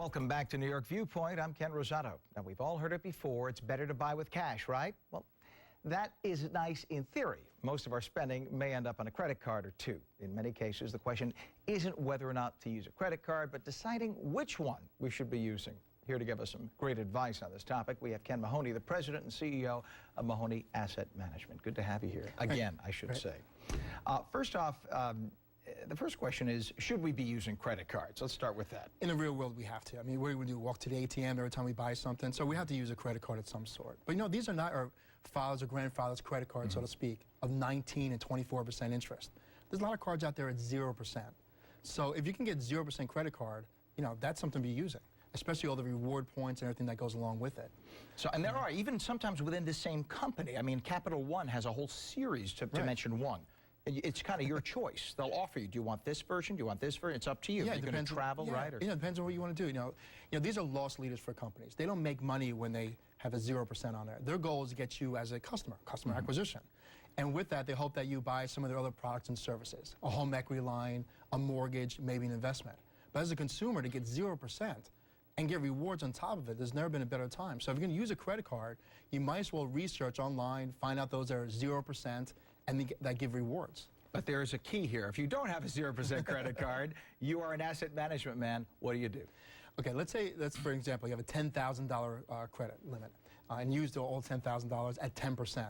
Welcome back to New York Viewpoint. I'm Ken Rosato. Now, we've all heard it before. It's better to buy with cash, right? Well, that is nice in theory. Most of our spending may end up on a credit card or two. In many cases, the question isn't whether or not to use a credit card, but deciding which one we should be using. Here to give us some great advice on this topic, we have Ken Mahoney, the president and CEO of Mahoney Asset Management. Good to have you here. Again, I should say. First off, the first question is, should we be using credit cards? Let's start with that. In the real world, we have to. I mean, what do we do? Walk to the ATM every time we buy something? So we have to use a credit card of some sort. But, you know, these are not our fathers or grandfathers' credit cards, so to speak, of 19 and 24% interest. There's a lot of cards out there at 0%. So if you can get 0% credit card, you know, that's something to be using, especially all the reward points and everything that goes along with it. So, and there are, even sometimes within the same company, I mean, Capital One has a whole series to mention one. It's kind of your choice. They'll offer you, do you want this version? Do you want this version? It's up to you. Yeah, You're going to travel, right? Or? Yeah, it depends on what you want to do. You know, these are loss leaders for companies. They don't make money when they have a 0% on there. Their goal is to get you as a customer acquisition. And with that, they hope that you buy some of their other products and services, a home equity line, a mortgage, maybe an investment. But as a consumer, to get 0% and get rewards on top of it, there's never been a better time. So if you're going to use a credit card, you might as well research online, find out those that are 0%, and that give rewards. But there is a key here. If you don't have a 0% credit card, you are an asset management man, what do you do? Okay, let's for example, you have a $10,000 credit limit and used all $10,000 at 10%.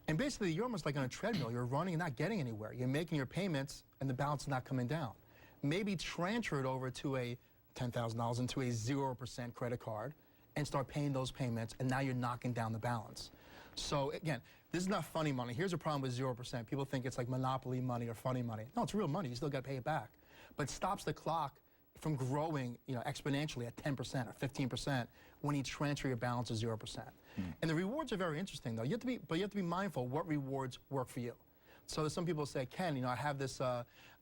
And basically, you're almost like on a treadmill. You're running and not getting anywhere. You're making your payments and the balance is not coming down. Maybe transfer it over to a $10,000 into a 0% credit card and start paying those payments, and now you're knocking down the balance. So again, this is not funny money. Here's a problem with 0%. People think it's like monopoly money or funny money. No, it's real money. You still got to pay it back. But it stops the clock from growing, you know, exponentially at 10% or 15% when you transfer your balance to 0%. And the rewards are very interesting, though. You have to be mindful what rewards work for you. So there's some people say, Ken, you know, I have this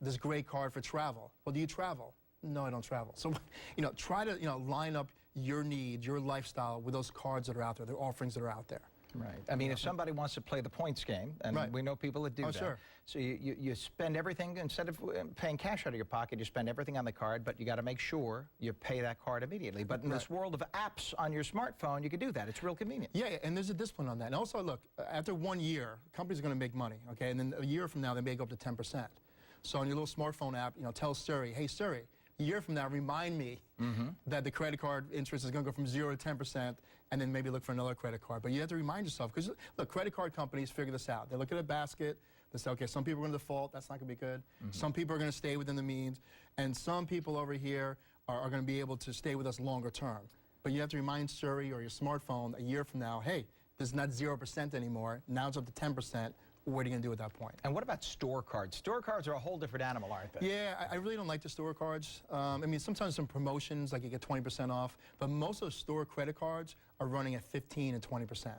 this great card for travel. Well, do you travel? No, I don't travel. So, you know, try to, you know, line up your needs, your lifestyle with those cards that are out there, the offerings that are out there. Right. I mean, if somebody wants to play the points game, and we know people that do that. Sure. So you spend everything, instead of paying cash out of your pocket, you spend everything on the card, but you got to make sure you pay that card immediately. But in this world of apps on your smartphone, you can do that. It's real convenient. Yeah, and there's a discipline on that. And also, look, after 1 year, companies are going to make money, okay? And then a year from now, they may go up to 10%. So on your little smartphone app, you know, tell Siri, hey, Siri, a year from now, remind me that the credit card interest is going to go from 0 to 10%, and then maybe look for another credit card. But you have to remind yourself, because look, credit card companies figure this out. They look at a basket, they say, okay, some people are going to default, that's not going to be good. Some people are going to stay within the means, and some people over here are going to be able to stay with us longer term. But you have to remind Siri or your smartphone a year from now, hey, this is not 0% anymore, now it's up to 10%. What are you going to do at that point? And what about store cards? Store cards are a whole different animal, aren't they? Yeah, I really don't like the store cards. I mean, sometimes some promotions, like you get 20% off, but most of those store credit cards are running at 15 and 20%.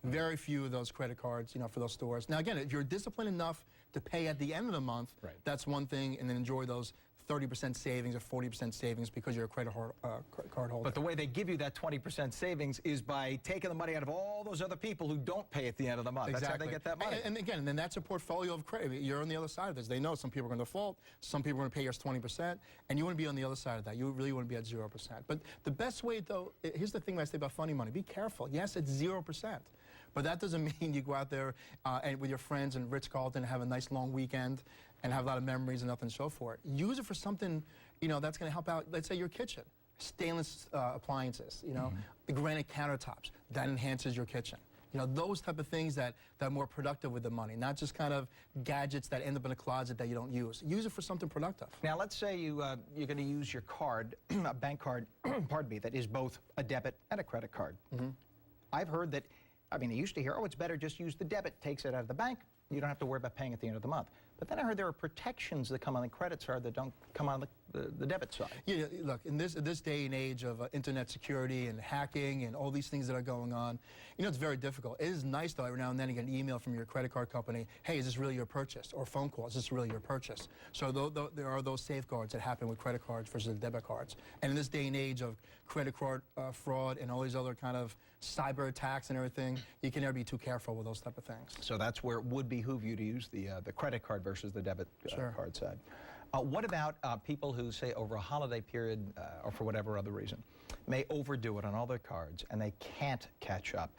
Very few of those credit cards, you know, for those stores. Now, again, if you're disciplined enough to pay at the end of the month, that's one thing, and then enjoy those 30% savings or 40% savings because you're a credit card holder. But the way they give you that 20% savings is by taking the money out of all those other people who don't pay at the end of the month. Exactly. That's how they get that money. And again, then that's a portfolio of credit. You're on the other side of this. They know some people are going to default, some people are going to pay yours 20%, and you want to be on the other side of that. You really want to be at 0%. But the best way, though, here's the thing I say about funny money. Be careful. Yes, it's 0%. But that doesn't mean you go out there and with your friends in Ritz-Carlton and have a nice long weekend and have a lot of memories and nothing to show for it. Use it for something, you know, that's going to help out, let's say, your kitchen. Stainless appliances, you know, the granite countertops. That enhances your kitchen. You know, those type of things that are more productive with the money, not just kind of gadgets that end up in a closet that you don't use. Use it for something productive. Now, let's say you're going to use your card, a bank card, pardon me, that is both a debit and a credit card. I've heard that, I mean, I used to hear, oh, it's better just use the debit, takes it out of the bank. You don't have to worry about paying at the end of the month. But then I heard there are protections that come on the credit side that don't come on the debit side. Yeah, look, in this day and age of internet security and hacking and all these things that are going on, you know, it's very difficult. It is nice, though, every now and then you get an email from your credit card company, hey, is this really your purchase? Or a phone call, is this really your purchase? So there are those safeguards that happen with credit cards versus debit cards. And in this day and age of credit card fraud and all these other kind of cyber attacks and everything, you can never be too careful with those type of things. So that's where it would behoove you to use the credit card versus the debit card side. What about people who, say, over a holiday period or for whatever other reason, may overdo it on all their cards and they can't catch up?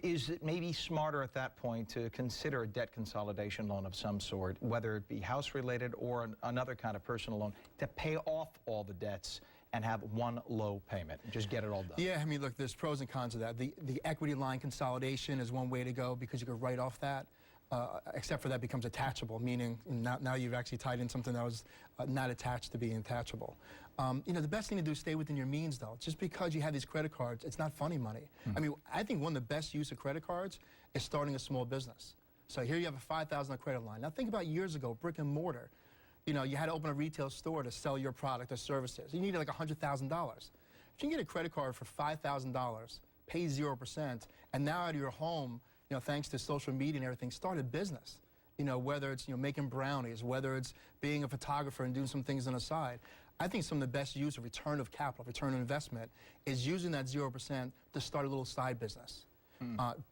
Is it maybe smarter at that point to consider a debt consolidation loan of some sort, whether it be house-related or another kind of personal loan, to pay off all the debts and have one low payment and just get it all done? Yeah, I mean, look, there's pros and cons of that. The equity line consolidation is one way to go because you could write off that. Except for that becomes attachable, meaning now you've actually tied in something that was not attached to being attachable. You know, the best thing to do is stay within your means, though. Just because you have these credit cards, it's not funny money. I mean, I think one of the best use of credit cards is starting a small business. So here you have a $5,000 credit line. Now think about years ago, brick and mortar. You know, you had to open a retail store to sell your product or services. You needed like $100,000. If you can get a credit card for $5,000, pay 0%, and now out of your home, you know, thanks to social media and everything, start a business. You know, whether it's, you know, making brownies, whether it's being a photographer and doing some things on the side. I think some of the best use of return of capital, return on investment, is using that 0% to start a little side business.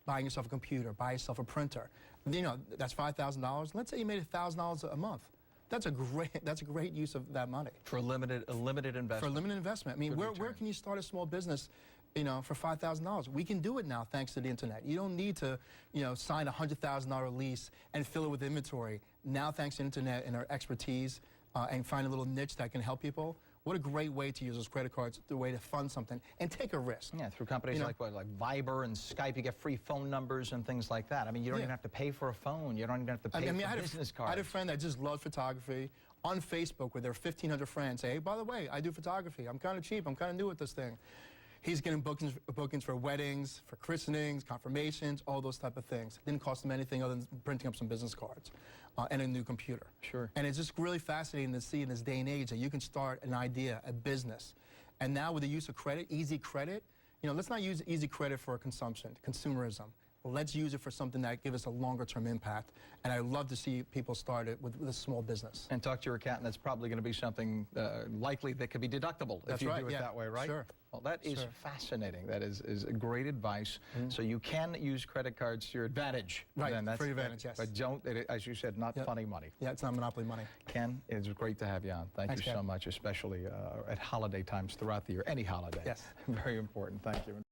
Buying yourself a computer, buy yourself a printer. You know, that's $5,000. Let's say you made $1,000 a month. That's a great use of that money. For a limited investment. For a limited investment. I mean, where can you start a small business, you know, for $5,000? We can do it now thanks to the internet. You don't need to, you know, sign a $100,000 lease and fill it with inventory. Now, thanks to the internet and our expertise and find a little niche that can help people. What a great way to use those credit cards, the way to fund something and take a risk. Yeah, through companies like Viber and Skype, you get free phone numbers and things like that. I mean, you don't even have to pay for a phone. You don't even have to pay for business cards. I had a friend that just loved photography on Facebook with their 1,500 friends. Say, hey, by the way, I do photography. I'm kind of cheap. I'm kind of new at this thing. He's getting bookings for weddings, for christenings, confirmations, all those type of things. Didn't cost him anything other than printing up some business cards and a new computer. Sure. And it's just really fascinating to see in this day and age that you can start an idea, a business. And now with the use of credit, easy credit, you know, let's not use easy credit for consumption, consumerism. Let's use it for something that gives us a longer-term impact. And I love to see people start it with a small business. And talk to your accountant. That's probably going to be something likely that could be deductible if you do it that way, right? Sure. Well, that is fascinating. That is great advice. So you can use credit cards to your advantage. Right, That's for your advantage, yes. But don't, as you said, not funny money. Yeah, it's not monopoly money. Ken, it's great to have you on. Thanks you so much, especially at holiday times throughout the year. Any holiday. Yes. Very important. Thank you.